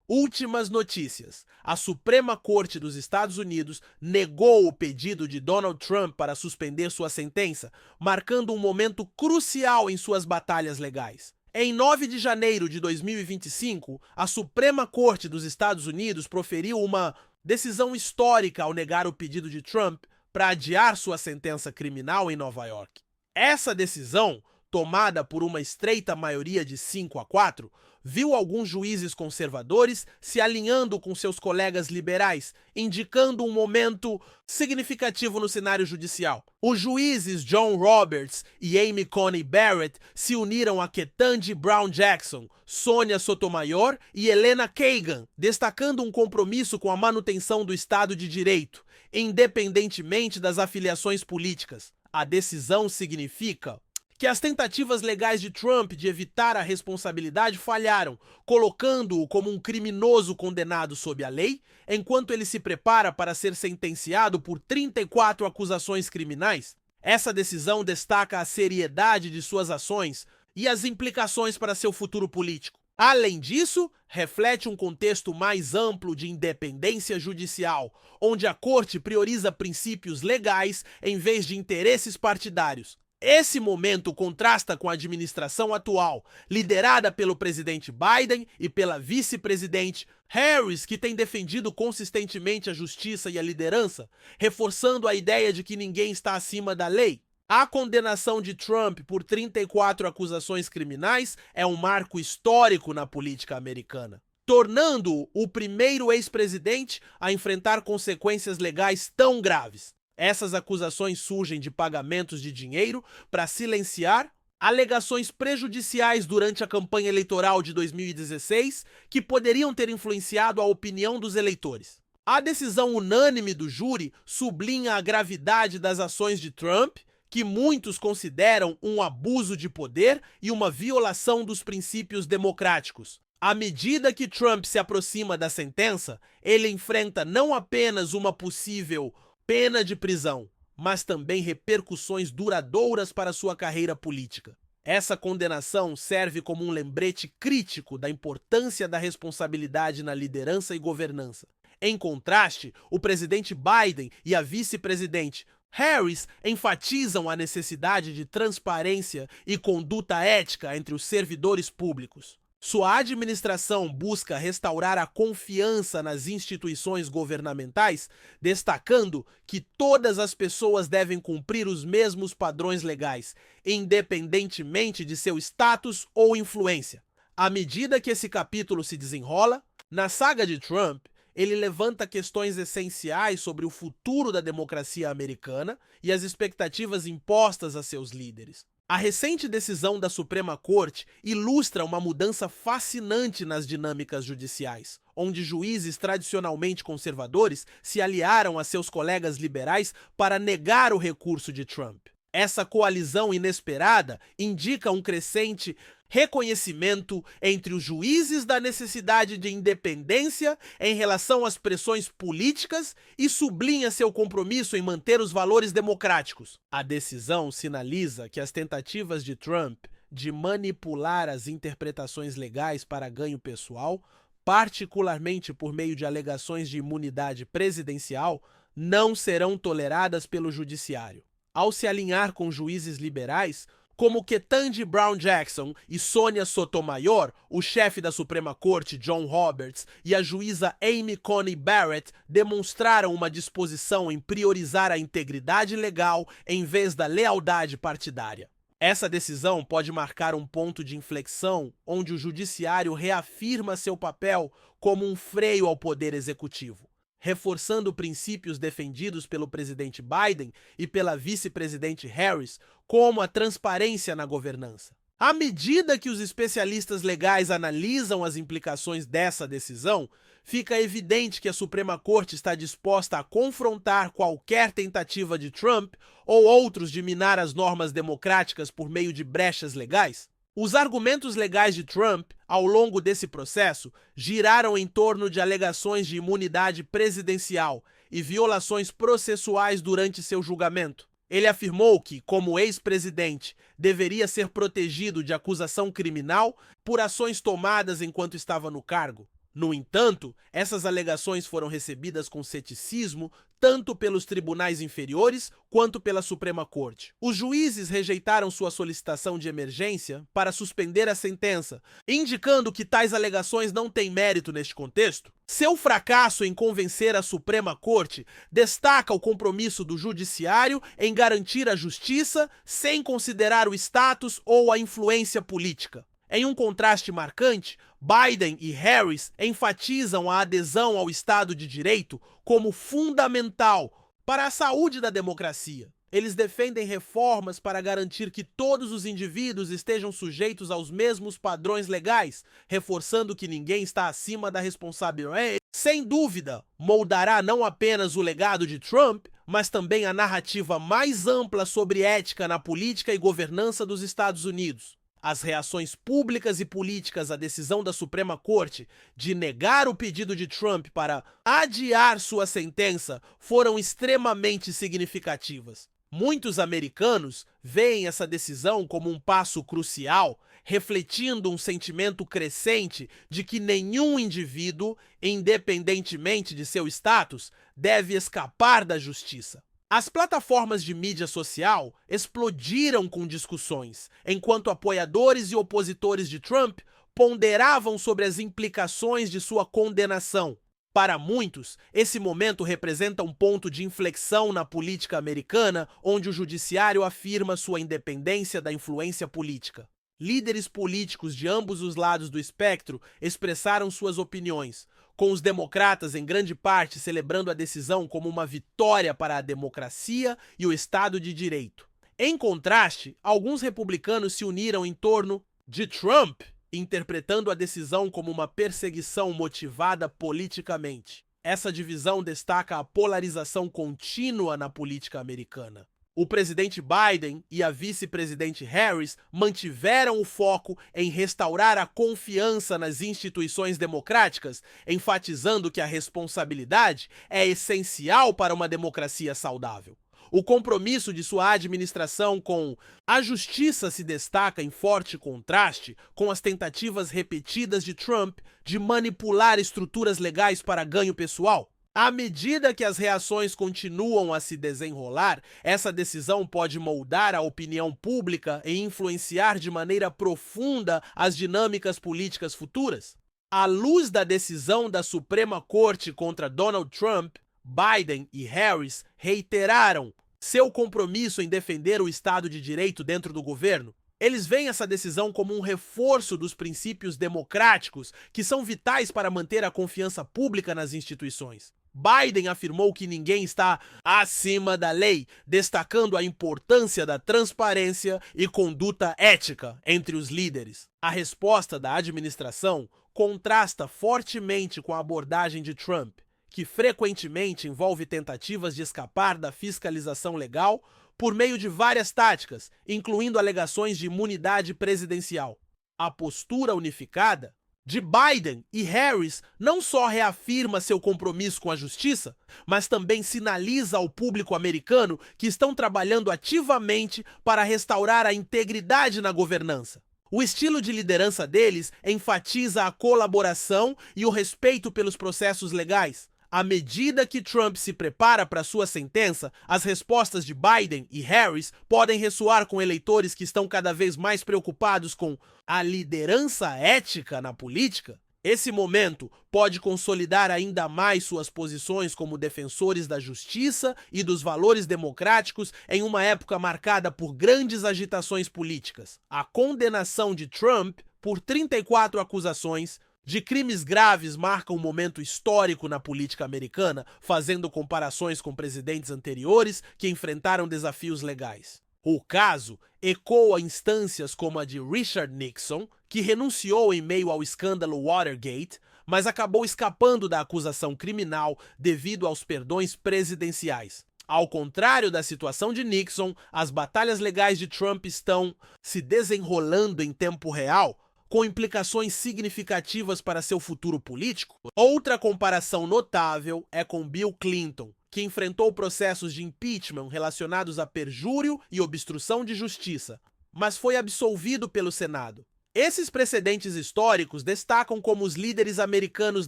Últimas notícias. A Suprema Corte dos Estados Unidos negou o pedido de Donald Trump para suspender sua sentença, marcando um momento crucial em suas batalhas legais. Em 9 de janeiro de 2025, a Suprema Corte dos Estados Unidos proferiu uma decisão histórica ao negar o pedido de Trump para adiar sua sentença criminal em Nova York. Essa decisão, tomada por uma estreita maioria de 5-4, viu alguns juízes conservadores se alinhando com seus colegas liberais, indicando um momento significativo no cenário judicial. Os juízes John Roberts e Amy Coney Barrett se uniram a Ketanji Brown Jackson, Sonia Sotomayor e Elena Kagan, destacando um compromisso com a manutenção do Estado de Direito, independentemente das afiliações políticas. A decisão significa que as tentativas legais de Trump de evitar a responsabilidade falharam, colocando-o como um criminoso condenado sob a lei, enquanto ele se prepara para ser sentenciado por 34 acusações criminais. Essa decisão destaca a seriedade de suas ações e as implicações para seu futuro político. Além disso, reflete um contexto mais amplo de independência judicial, onde a corte prioriza princípios legais em vez de interesses partidários. Esse momento contrasta com a administração atual, liderada pelo presidente Biden e pela vice-presidente Harris, que tem defendido consistentemente a justiça e a liderança, reforçando a ideia de que ninguém está acima da lei. A condenação de Trump por 34 acusações criminais é um marco histórico na política americana, tornando-o o primeiro ex-presidente a enfrentar consequências legais tão graves. Essas acusações surgem de pagamentos de dinheiro para silenciar alegações prejudiciais durante a campanha eleitoral de 2016 que poderiam ter influenciado a opinião dos eleitores. A decisão unânime do júri sublinha a gravidade das ações de Trump, que muitos consideram um abuso de poder e uma violação dos princípios democráticos. À medida que Trump se aproxima da sentença, ele enfrenta não apenas uma possível pena de prisão, mas também repercussões duradouras para sua carreira política. Essa condenação serve como um lembrete crítico da importância da responsabilidade na liderança e governança. Em contraste, o presidente Biden e a vice-presidente Harris enfatizam a necessidade de transparência e conduta ética entre os servidores públicos. Sua administração busca restaurar a confiança nas instituições governamentais, destacando que todas as pessoas devem cumprir os mesmos padrões legais, independentemente de seu status ou influência. À medida que esse capítulo se desenrola, na saga de Trump, ele levanta questões essenciais sobre o futuro da democracia americana e as expectativas impostas a seus líderes. A recente decisão da Suprema Corte ilustra uma mudança fascinante nas dinâmicas judiciais, onde juízes tradicionalmente conservadores se aliaram a seus colegas liberais para negar o recurso de Trump. Essa coalizão inesperada indica um crescente reconhecimento entre os juízes da necessidade de independência em relação às pressões políticas e sublinha seu compromisso em manter os valores democráticos. A decisão sinaliza que as tentativas de Trump de manipular as interpretações legais para ganho pessoal, particularmente por meio de alegações de imunidade presidencial, não serão toleradas pelo judiciário. Ao se alinhar com juízes liberais, como Ketanji Brown Jackson e Sonia Sotomayor, o chefe da Suprema Corte, John Roberts, e a juíza Amy Coney Barrett demonstraram uma disposição em priorizar a integridade legal em vez da lealdade partidária. Essa decisão pode marcar um ponto de inflexão onde o judiciário reafirma seu papel como um freio ao poder executivo, reforçando princípios defendidos pelo presidente Biden e pela vice-presidente Harris, como a transparência na governança. À medida que os especialistas legais analisam as implicações dessa decisão, fica evidente que a Suprema Corte está disposta a confrontar qualquer tentativa de Trump ou outros de minar as normas democráticas por meio de brechas legais. Os argumentos legais de Trump, ao longo desse processo, giraram em torno de alegações de imunidade presidencial e violações processuais durante seu julgamento. Ele afirmou que, como ex-presidente, deveria ser protegido de acusação criminal por ações tomadas enquanto estava no cargo. No entanto, essas alegações foram recebidas com ceticismo tanto pelos tribunais inferiores quanto pela Suprema Corte. Os juízes rejeitaram sua solicitação de emergência para suspender a sentença, indicando que tais alegações não têm mérito neste contexto. Seu fracasso em convencer a Suprema Corte destaca o compromisso do judiciário em garantir a justiça sem considerar o status ou a influência política. Em um contraste marcante, Biden e Harris enfatizam a adesão ao Estado de Direito como fundamental para a saúde da democracia. Eles defendem reformas para garantir que todos os indivíduos estejam sujeitos aos mesmos padrões legais, reforçando que ninguém está acima da responsabilidade. Sem dúvida, moldará não apenas o legado de Trump, mas também a narrativa mais ampla sobre ética na política e governança dos Estados Unidos. As reações públicas e políticas à decisão da Suprema Corte de negar o pedido de Trump para adiar sua sentença foram extremamente significativas. Muitos americanos veem essa decisão como um passo crucial, refletindo um sentimento crescente de que nenhum indivíduo, independentemente de seu status, deve escapar da justiça. As plataformas de mídia social explodiram com discussões, enquanto apoiadores e opositores de Trump ponderavam sobre as implicações de sua condenação. Para muitos, esse momento representa um ponto de inflexão na política americana, onde o judiciário afirma sua independência da influência política. Líderes políticos de ambos os lados do espectro expressaram suas opiniões, com os democratas em grande parte celebrando a decisão como uma vitória para a democracia e o Estado de Direito. Em contraste, alguns republicanos se uniram em torno de Trump, interpretando a decisão como uma perseguição motivada politicamente. Essa divisão destaca a polarização contínua na política americana. O presidente Biden e a vice-presidente Harris mantiveram o foco em restaurar a confiança nas instituições democráticas, enfatizando que a responsabilidade é essencial para uma democracia saudável. O compromisso de sua administração com a justiça se destaca em forte contraste com as tentativas repetidas de Trump de manipular estruturas legais para ganho pessoal. À medida que as reações continuam a se desenrolar, essa decisão pode moldar a opinião pública e influenciar de maneira profunda as dinâmicas políticas futuras. À luz da decisão da Suprema Corte contra Donald Trump, Biden e Harris reiteraram seu compromisso em defender o Estado de Direito dentro do governo. Eles veem essa decisão como um reforço dos princípios democráticos que são vitais para manter a confiança pública nas instituições. Biden afirmou que ninguém está acima da lei, destacando a importância da transparência e conduta ética entre os líderes. A resposta da administração contrasta fortemente com a abordagem de Trump, que frequentemente envolve tentativas de escapar da fiscalização legal por meio de várias táticas, incluindo alegações de imunidade presidencial. A postura unificada de Biden e Harris não só reafirma seu compromisso com a justiça, mas também sinaliza ao público americano que estão trabalhando ativamente para restaurar a integridade na governança. O estilo de liderança deles enfatiza a colaboração e o respeito pelos processos legais. À medida que Trump se prepara para sua sentença, as respostas de Biden e Harris podem ressoar com eleitores que estão cada vez mais preocupados com a liderança ética na política. Esse momento pode consolidar ainda mais suas posições como defensores da justiça e dos valores democráticos em uma época marcada por grandes agitações políticas. A condenação de Trump por 34 acusações de crimes graves marca um momento histórico na política americana, fazendo comparações com presidentes anteriores que enfrentaram desafios legais. O caso ecoa instâncias como a de Richard Nixon, que renunciou em meio ao escândalo Watergate, mas acabou escapando da acusação criminal devido aos perdões presidenciais. Ao contrário da situação de Nixon, as batalhas legais de Trump estão se desenrolando em tempo real, com implicações significativas para seu futuro político. Outra comparação notável é com Bill Clinton, que enfrentou processos de impeachment relacionados a perjúrio e obstrução de justiça, mas foi absolvido pelo Senado. Esses precedentes históricos destacam como os líderes americanos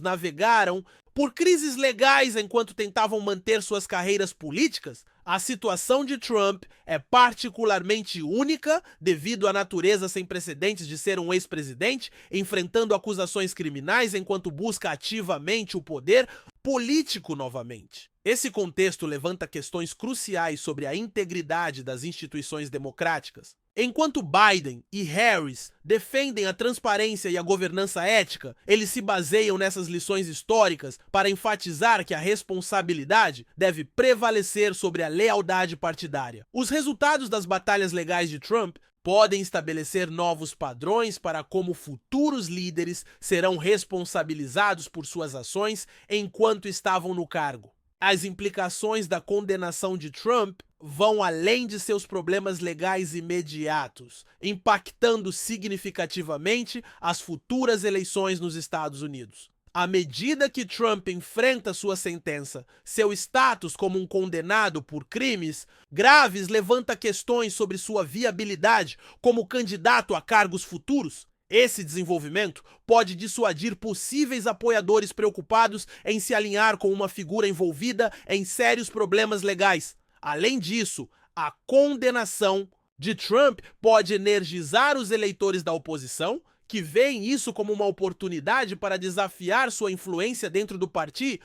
navegaram por crises legais enquanto tentavam manter suas carreiras políticas. A situação de Trump é particularmente única devido à natureza sem precedentes de ser um ex-presidente, enfrentando acusações criminais enquanto busca ativamente o poder político novamente. Esse contexto levanta questões cruciais sobre a integridade das instituições democráticas. Enquanto Biden e Harris defendem a transparência e a governança ética, eles se baseiam nessas lições históricas para enfatizar que a responsabilidade deve prevalecer sobre a lealdade partidária. Os resultados das batalhas legais de Trump podem estabelecer novos padrões para como futuros líderes serão responsabilizados por suas ações enquanto estavam no cargo. As implicações da condenação de Trump vão além de seus problemas legais imediatos, impactando significativamente as futuras eleições nos Estados Unidos. À medida que Trump enfrenta sua sentença, seu status como um condenado por crimes graves levanta questões sobre sua viabilidade como candidato a cargos futuros. Esse desenvolvimento pode dissuadir possíveis apoiadores preocupados em se alinhar com uma figura envolvida em sérios problemas legais. Além disso, a condenação de Trump pode energizar os eleitores da oposição, que veem isso como uma oportunidade para desafiar sua influência dentro do partido